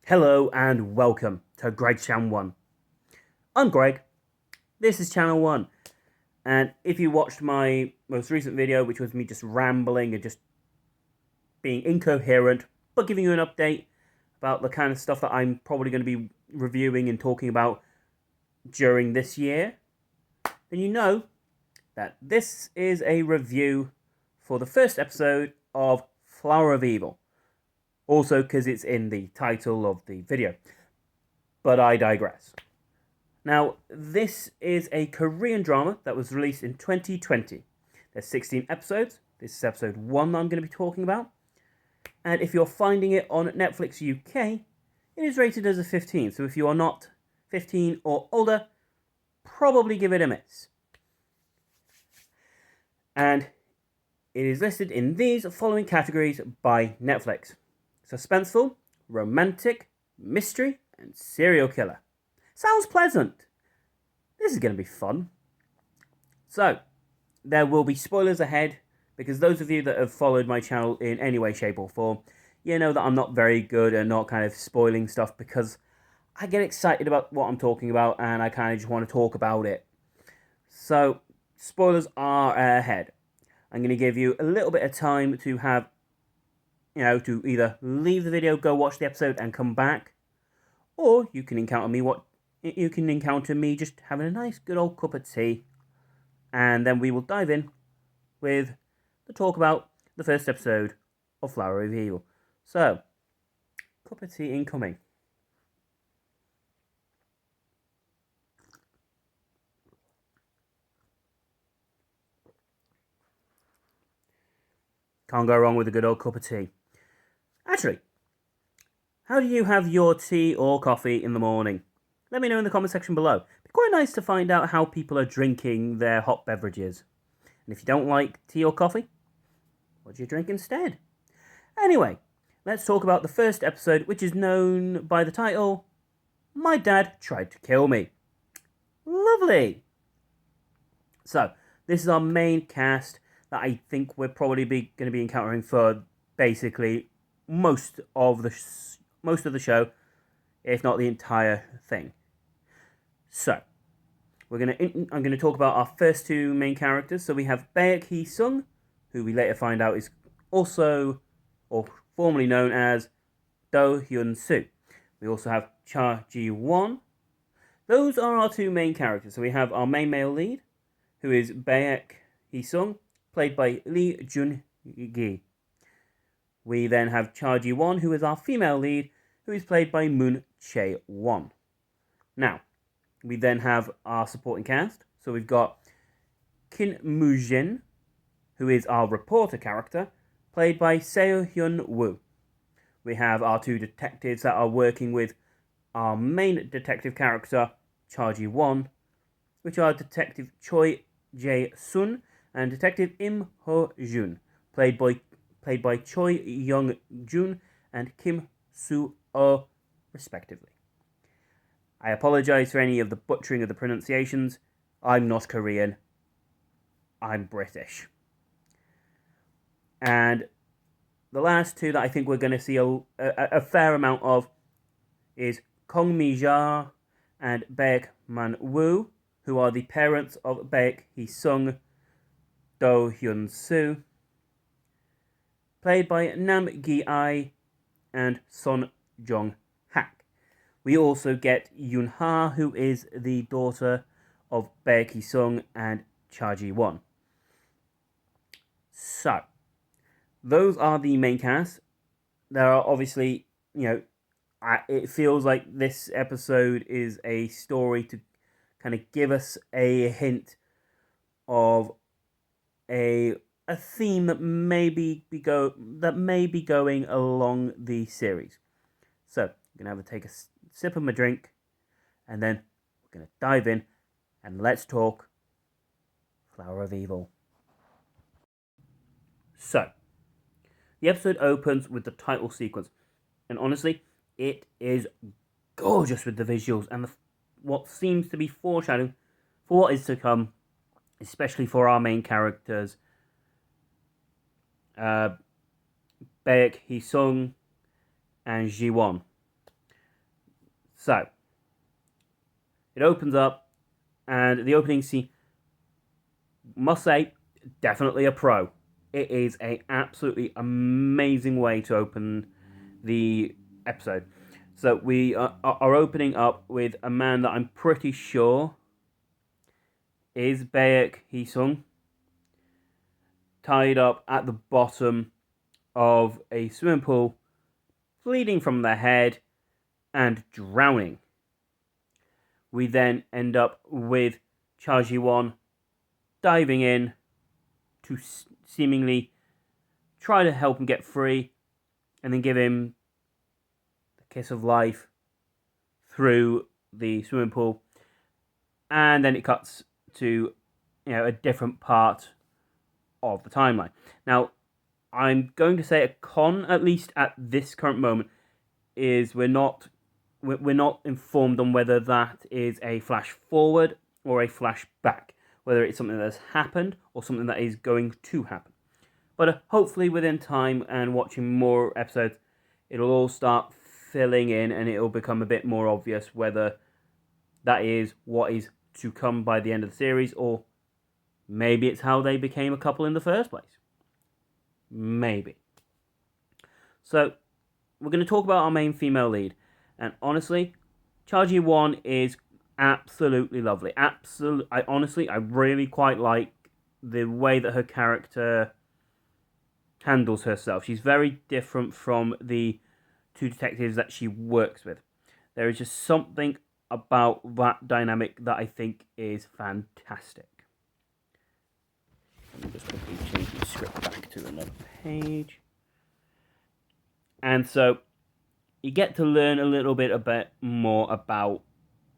Hello and welcome to Greg Channel 1. I'm Greg, this is Channel 1, and if you watched my most recent video, which was me just rambling and just being incoherent, but giving you an update about the kind of stuff that I'm probably going to be reviewing and talking about during this year, then you know that this is a review for the first episode of Flower of Evil. Also because it's in the title of the video. But I digress. Now, this is a Korean drama that was released in 2020. There's 16 episodes. This is episode 1 that I'm going to be talking about. And if you're finding it on Netflix UK, it is rated as a 15. So if you are not 15 or older, probably give it a miss. And it is listed in these following categories by Netflix: suspenseful, romantic, mystery, and serial killer. Sounds pleasant. This is going to be fun. So, there will be spoilers ahead, because those of you that have followed my channel in any way, shape, or form, you know that I'm not very good at not kind of spoiling stuff, because I get excited about what I'm talking about, and I kind of just want to talk about it. So, spoilers are ahead. I'm going to give you a little bit of time to have, to either leave the video, go watch the episode, and come back, or you can encounter me just having a nice good old cup of tea, and then we will dive in with the talk about the first episode of Flower of Evil. So, cup of tea incoming. Can't go wrong with a good old cup of tea. Actually, how do you have your tea or coffee in the morning? Let me know in the comment section below. It'd be quite nice to find out how people are drinking their hot beverages. And if you don't like tea or coffee, what do you drink instead? Anyway, let's talk about the first episode, which is known by the title, My Dad Tried to Kill Me. Lovely! So, this is our main cast that I think we're probably going to be encountering for basically most of the show, if not the entire thing. So, I'm going to talk about our first two main characters. So we have Baek Hee-sung, who we later find out is also, or formerly known as, Do Hyun-soo. We also have Cha Ji-won. Those are our two main characters. So we have our main male lead, who is Baek Hee-sung, played by Lee Jun-gi. We then have Cha Ji-won, who is our female lead, who is played by Moon Chae-won. Now, we then have our supporting cast. So we've got Kim Moo-jin, who is our reporter character, played by Seo Hyun-woo. We have our two detectives that are working with our main detective character, Cha Ji-won, which are Detective Choi Jae-sun and Detective Im Ho-jun, played by Choi Young-jun and Kim Soo-oh, respectively. I apologise for any of the butchering of the pronunciations. I'm not Korean. I'm British. And the last two that I think we're going to see a fair amount of is Kong Mi-ja and Baek Man-woo, who are the parents of Baek Hee-sung, Do Hyun-soo, played by Nam Gi-ai and Son Jong-hak. We also get Yoon-ha, who is the daughter of Baek Hee-sung and Cha Ji-won. So, those are the main cast. There are obviously, it feels like this episode is a story to kind of give us a hint of a theme that may be going along the series. So, I'm going to take a sip of my drink, and then we're going to dive in, and let's talk Flower of Evil. So, the episode opens with the title sequence, and honestly, it is gorgeous with the visuals and what seems to be foreshadowing for what is to come, especially for our main characters, Baek Hee-sung and Ji-won. So, it opens up, and the opening scene, must say, definitely a pro. It is an absolutely amazing way to open the episode. So we are opening up with a man that I'm pretty sure is Baek Hee-sung, tied up at the bottom of a swimming pool, bleeding from the head and drowning. We then end up with Cha Ji-won diving in to seemingly try to help him get free, and then give him the kiss of life through the swimming pool. And then it cuts to a different part of the timeline. Now, I'm going to say a con, at least at this current moment, is we're not informed on whether that is a flash forward or a flash back, whether it's something that has happened or something that is going to happen. But hopefully within time and watching more episodes, it'll all start filling in and it'll become a bit more obvious whether that is what is to come by the end of the series, or maybe it's how they became a couple in the first place. Maybe. So, we're going to talk about our main female lead. And honestly, Cha Ji-won is absolutely lovely. I really quite like the way that her character handles herself. She's very different from the two detectives that she works with. There is just something about that dynamic that I think is fantastic. Let me just quickly change the script back to another page. And so you get to learn a little bit more about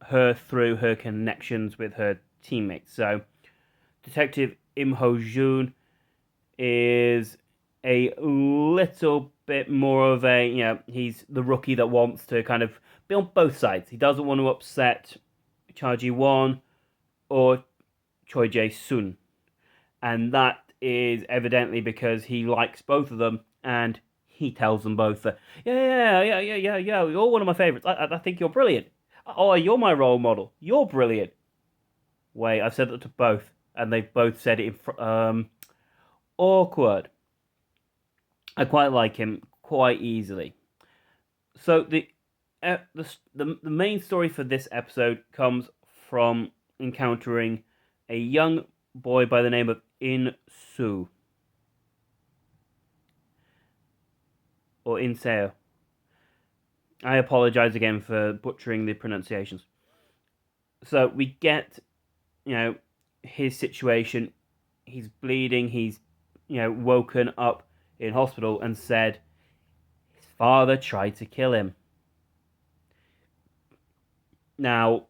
her through her connections with her teammates. So Detective Im Ho-jun is a little bit more of a, he's the rookie that wants to kind of be on both sides. He doesn't want to upset Cha Ji-won or Choi Jae-sun. And that is evidently because he likes both of them, and he tells them both that, yeah, you're one of my favorites. I think you're brilliant. Oh, you're my role model. You're brilliant. Wait, I've said that to both, and they've both said it in awkward. I quite like him quite easily. So the main story for this episode comes from encountering a young boy by the name of In-soo. Or In-seo. I apologize again for butchering the pronunciations. So we get, his situation. He's bleeding. He's, woken up in hospital and said his father tried to kill him. Now,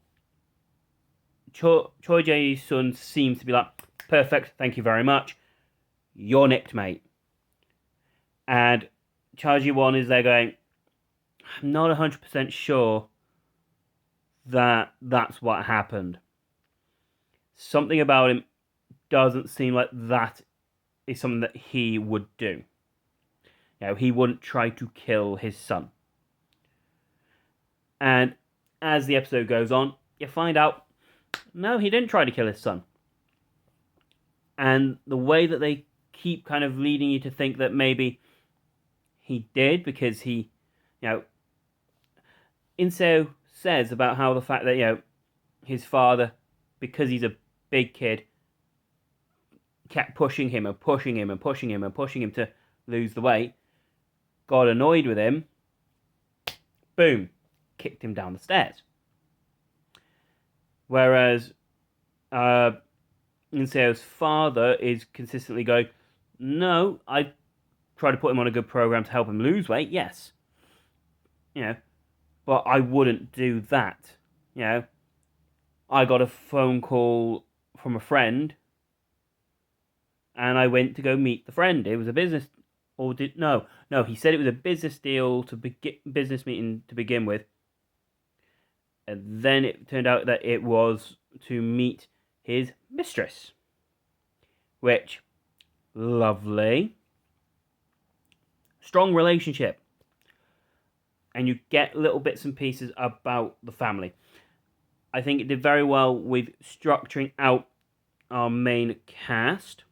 Choi Jae-sun seems to be like, perfect, thank you very much. You're nicked, mate. And Cha Ji-won is there going, I'm not 100% sure that that's what happened. Something about him doesn't seem like that is something that he would do. He wouldn't try to kill his son. And as the episode goes on, you find out, no, he didn't try to kill his son. And the way that they keep kind of leading you to think that maybe he did, because he, In-seo says about how the fact that, his father, because he's a big kid, kept pushing him and pushing him and pushing him and pushing him to lose the weight, got annoyed with him, boom, kicked him down the stairs. Whereas In-seo's father is consistently going, no, I try to put him on a good program to help him lose weight, yes. But I wouldn't do that. I got a phone call from a friend, and I went to go meet the friend. It was a business, no, he said it was a business deal business meeting to begin with. And then it turned out that it was to meet his mistress. Which, lovely. Strong relationship. and you get little bits and pieces about the family. I think it did very well with structuring out our main cast.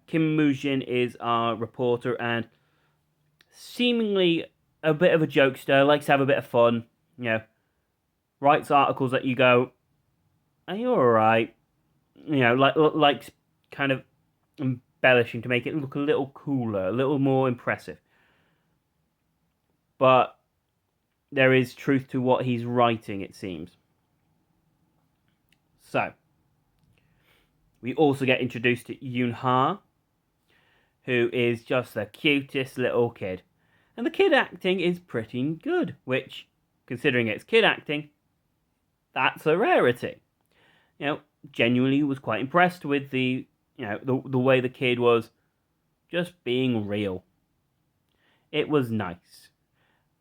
Kim Moo-jin is our reporter and seemingly a bit of a jokester, likes to have a bit of fun, writes articles that you go, are you alright? Likes kind of embellishing to make it look a little cooler, a little more impressive. But there is truth to what he's writing, it seems. So, we also get introduced to Yoon-ha, who is just the cutest little kid. And the kid acting is pretty good, which, considering it's kid acting, that's a rarity. Genuinely was quite impressed with the way the kid was just being real. It was nice.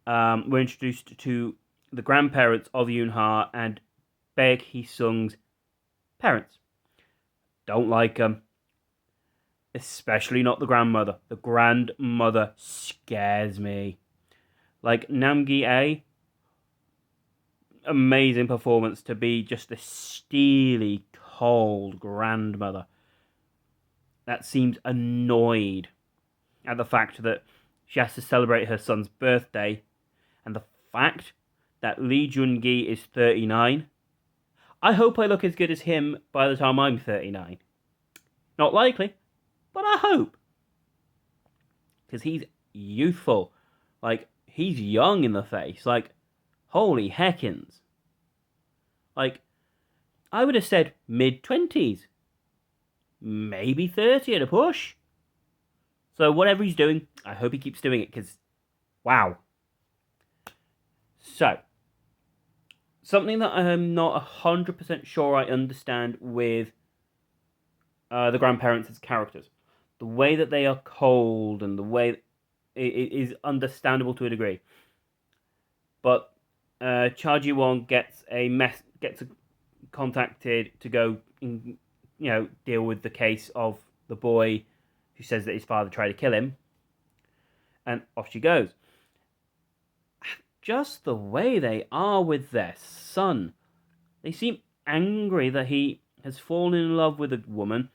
We're introduced to the grandparents of Yoon-ha and Baek Hee-sung's parents. Don't like them. Especially not the grandmother. The grandmother scares me. Like Nam Gi-ae, amazing performance to be just a steely, cold grandmother that seems annoyed at the fact that she has to celebrate her son's birthday, and the fact that Lee Jun-gi is 39. I hope I look as good as him by the time I'm 39. Not likely, but I hope. Because he's youthful. Like, he's young in the face. Like, holy heckins. Like, I would have said mid-20s. Maybe 30 at a push. So whatever he's doing, I hope he keeps doing it, because, wow. So, something that I'm not 100% sure I understand with the grandparents as characters. The way that they are cold and the way it is understandable to a degree. But Cha Ji-won gets contacted to go deal with the case of the boy who says that his father tried to kill him. And off she goes. Just the way they are with their son. They seem angry that he has fallen in love with a woman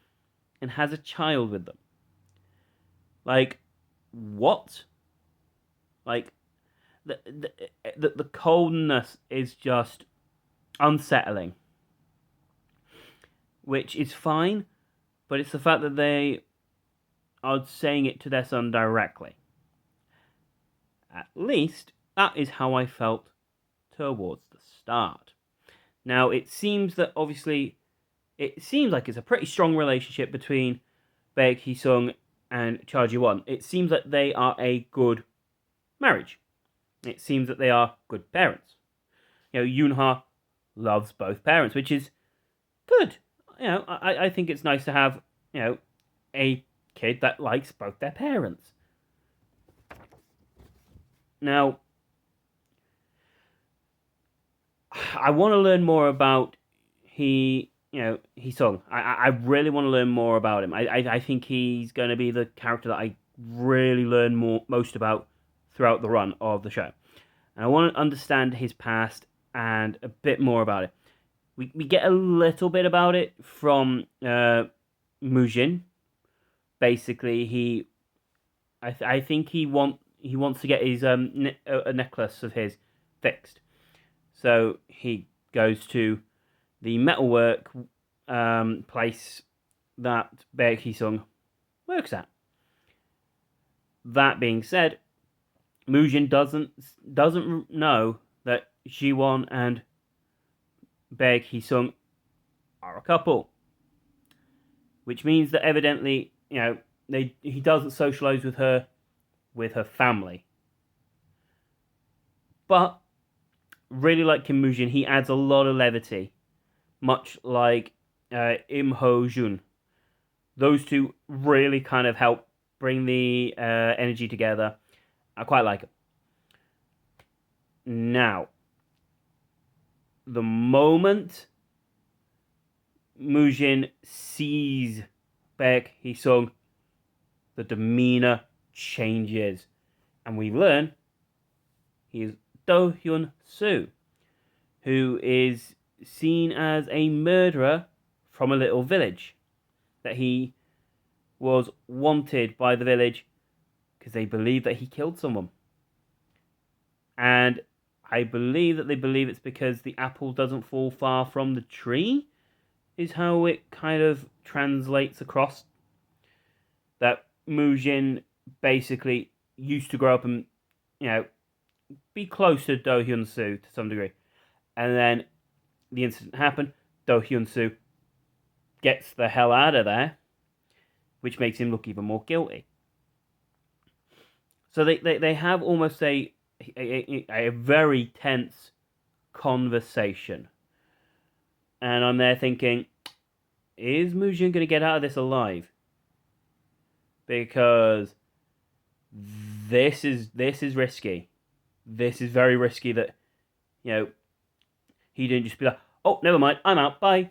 and has a child with them. Like, what? Like, the coldness is just unsettling. Which is fine, but it's the fact that they are saying it to their son directly. At least, that is how I felt towards the start. Now, it seems that obviously, it seems like it's a pretty strong relationship between Baek Hee-sung and Cha Ji-won. It seems that they are a good marriage. It seems that they are good parents. Yoon-ha loves both parents, which is good. I think it's nice to have, a kid that likes both their parents. Now, I want to learn more about Hee-sung. I really want to learn more about him. I think he's going to be the character that I really learn most about throughout the run of the show. And I want to understand his past and a bit more about it. We get a little bit about it from Moo-jin. Basically, I think he wants to get his a necklace of his fixed. So he goes to the metalwork place that Baek Hee-sung works at. That being said, Moo-jin doesn't know that Ji-won and Baek Hee-sung are a couple, which means that evidently, he doesn't socialize with her family. But really, like Kim Moo-jin, he adds a lot of levity, much like Im Ho-jun. Those two really kind of help bring the energy together. I quite like it. Now, the moment Moo-jin sees Baek Hee-sung, the demeanor changes, and we learn He's Do Hyun Soo, who is seen as a murderer from a little village. That he was wanted by the village because they believe that he killed someone. And I believe that they believe it's because the apple doesn't fall far from the tree, is how it kind of translates across. That Moojin basically used to grow up and, be close to Do Hyun Soo to some degree. And then the incident happened. Do Hyun Soo gets the hell out of there, which makes him look even more guilty. So they have almost a very tense conversation. And I'm there thinking, is Moojin going to get out of this alive? Because this is risky. This is very risky that, he didn't just be like, oh, never mind, I'm out, bye.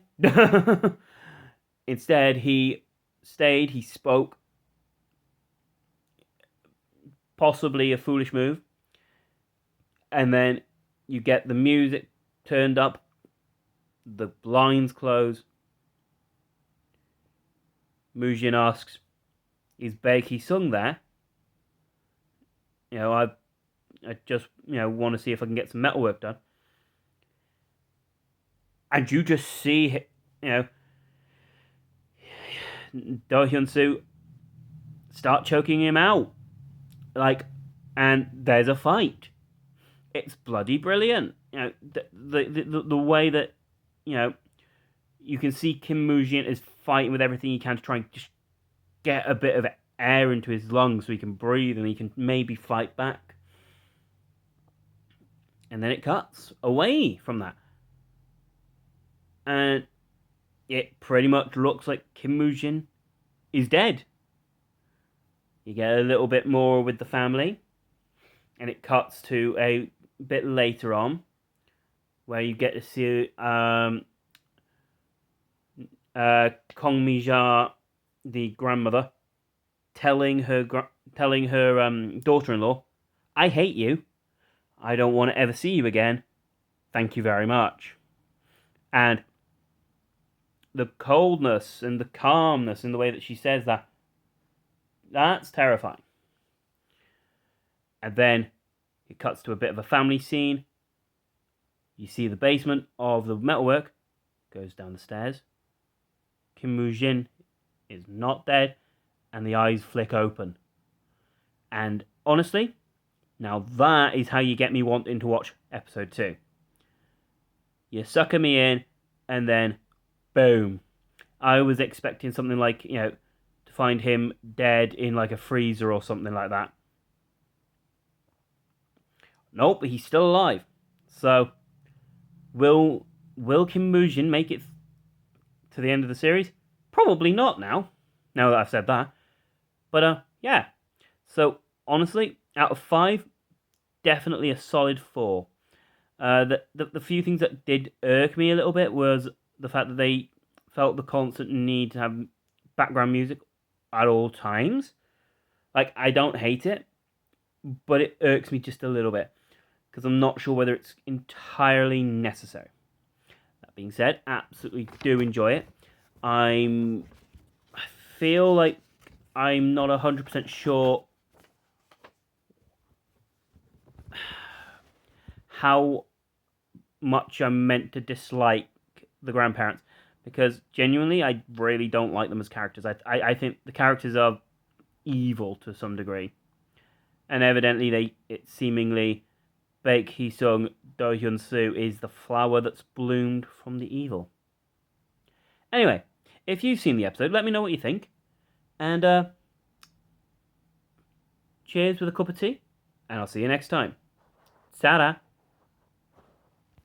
Instead, he stayed, he spoke. Possibly a foolish move. And then you get the music turned up, the blinds close. Moojin asks, is Baek Sung there? I just, want to see if I can get some metalwork done. And you just see, Do Hyun Soo start choking him out. And there's a fight. It's bloody brilliant. The way that, you can see Kim Moojin is fighting with everything he can to try and just get a bit of air into his lungs so he can breathe and he can maybe fight back. And then it cuts away from that. And it pretty much looks like Kim Moojin is dead. You get a little bit more with the family. And it cuts to a bit later on, where you get to see Kong Mija, the grandmother, telling her daughter-in-law, "I hate you. I don't want to ever see you again. Thank you very much." And the coldness and the calmness in the way that she says that's terrifying. And then it cuts to a bit of a family scene. You see the basement of the metalwork, goes down the stairs. Kim Moojin is not dead, and the eyes flick open. And honestly, now that is how you get me wanting to watch episode 2. You sucker me in, and then, boom. I was expecting something like, to find him dead in like a freezer or something like that. Nope, he's still alive. So, will Kim Moojin make it to the end of the series? Probably not now that I've said that. But, yeah. So, honestly, out of 5, definitely a solid 4. The few things that did irk me a little bit was the fact that they felt the constant need to have background music at all times. I don't hate it, but it irks me just a little bit, because I'm not sure whether it's entirely necessary. That being said, absolutely do enjoy it. I feel like I'm not 100% sure how much I'm meant to dislike the grandparents, because genuinely I really don't like them as characters. I think the characters are evil to some degree, and evidently it seemingly Baek Hee-sung, Do Hyun Soo is the flower that's bloomed from the evil. Anyway, if you've seen the episode, let me know what you think, and cheers with a cup of tea, and I'll see you next time. Ta-da!